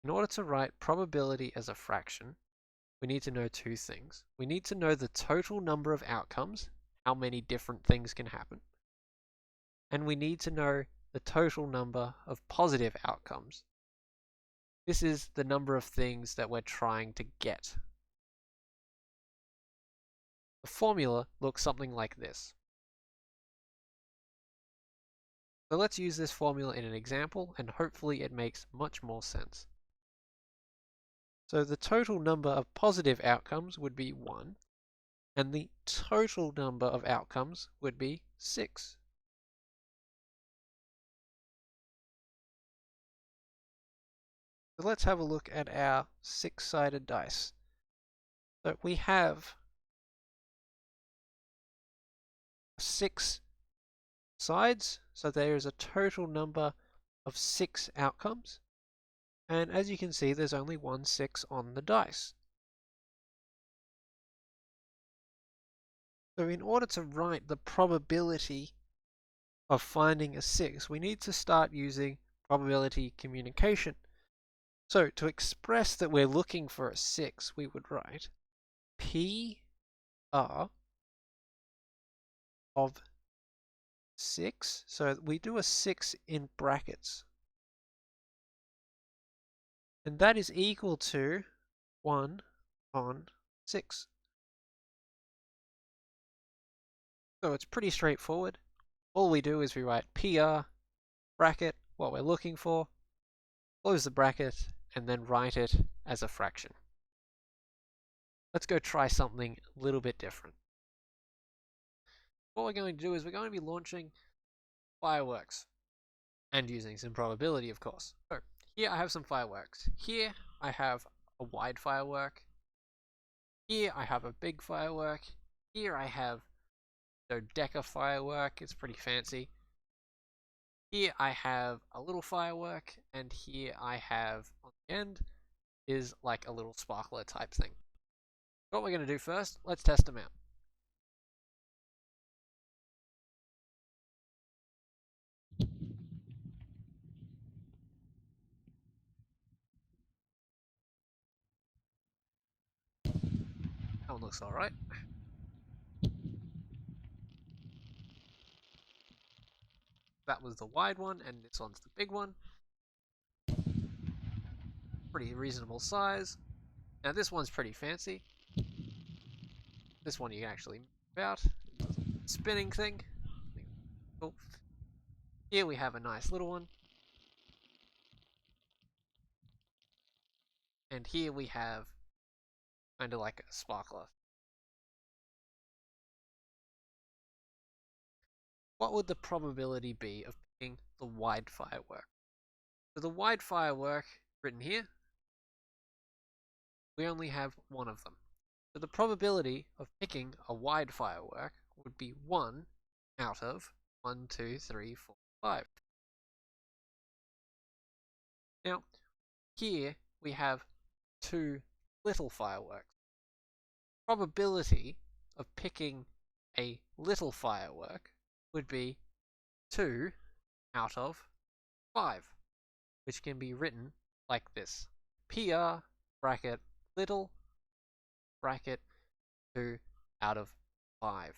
In order to write probability as a fraction, we need to know two things. We need to know the total number of outcomes, how many different things can happen, and we need to know the total number of positive outcomes. This is the number of things that we're trying to get. The formula looks something like this. So let's use this formula in an example, and hopefully it makes much more sense. So the total number of positive outcomes would be 1, and the total number of outcomes would be 6. So let's have a look at our 6-sided dice. So we have 6 sides, so there is a total number of 6 outcomes. And as you can see, there's only one 6 on the dice. So in order to write the probability of finding a 6, we need to start using probability communication. So to express that we're looking for a 6, we would write PR of 6. So we do a 6 in brackets. And that is equal to 1 on 6. So it's pretty straightforward. All we do is we write PR, bracket, what we're looking for, close the bracket, and then write it as a fraction. Let's go try something a little bit different. What we're going to do is we're going to be launching fireworks and using some probability, of course. So here I have some fireworks. Here I have a wide firework. Here I have a big firework. Here I have a dodeca firework. It's pretty fancy. Here I have a little firework, and here I have, on the end, is like a little sparkler type thing. What we're going to do first, let's test them out. That one looks alright. That was the wide one, and this one's the big one. Pretty reasonable size. Now this one's pretty fancy. This one you can actually move out. Spinning thing. Cool. Here we have a nice little one. And here we have kind of like a sparkler. What would the probability be of picking the wide firework? So the wide firework written here, we only have one of them. So the probability of picking a wide firework would be 1 out of 1, 2, 3, 4, 5. Now, here we have 2 little fireworks. Probability of picking a little firework would be 2 out of 5, which can be written like this. PR bracket little bracket 2 out of 5.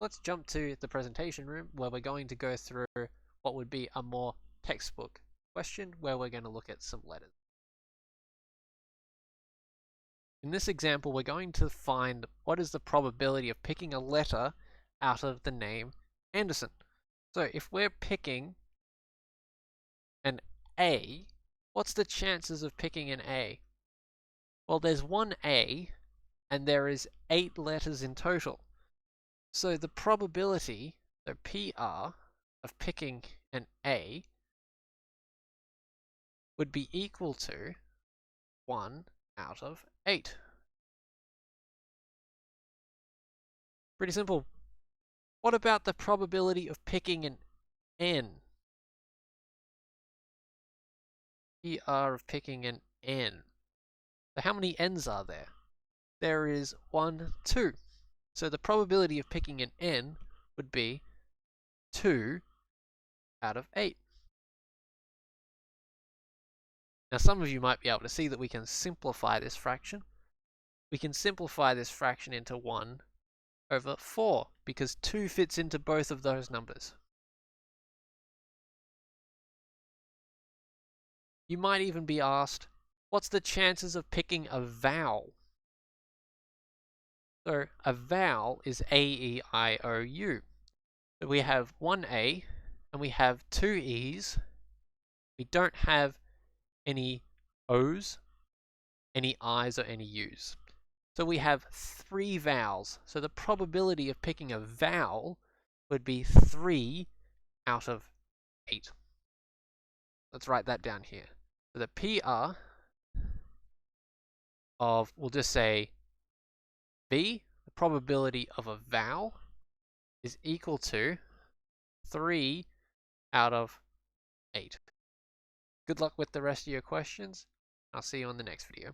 Let's jump to the presentation room where we're going to go through what would be a more textbook question where we're going to look at some letters. In this example, we're going to find what is the probability of picking a letter out of the name Anderson. So if we're picking an A, what's the chances of picking an A? Well, there's one A, and there is 8 letters in total. So the probability, so PR, of picking an A would be equal to 1 out of 8. Pretty simple. What about the probability of picking an N? PR of picking an N. So how many N's are there? There is 1, 2. So the probability of picking an N would be 2 out of 8. Now some of you might be able to see that we can simplify this fraction. We can simplify this fraction into 1 over 4 because 2 fits into both of those numbers. You might even be asked, what's the chances of picking a vowel? So a vowel is A, E, I, O, U. So we have one A and we have two E's. We don't have any O's, any I's, or any U's. So we have 3 vowels. So the probability of picking a vowel would be 3 out of 8. Let's write that down here. So the PR of, we'll just say B, the probability of a vowel, is equal to 3 out of 8. Good luck with the rest of your questions. I'll see you on the next video.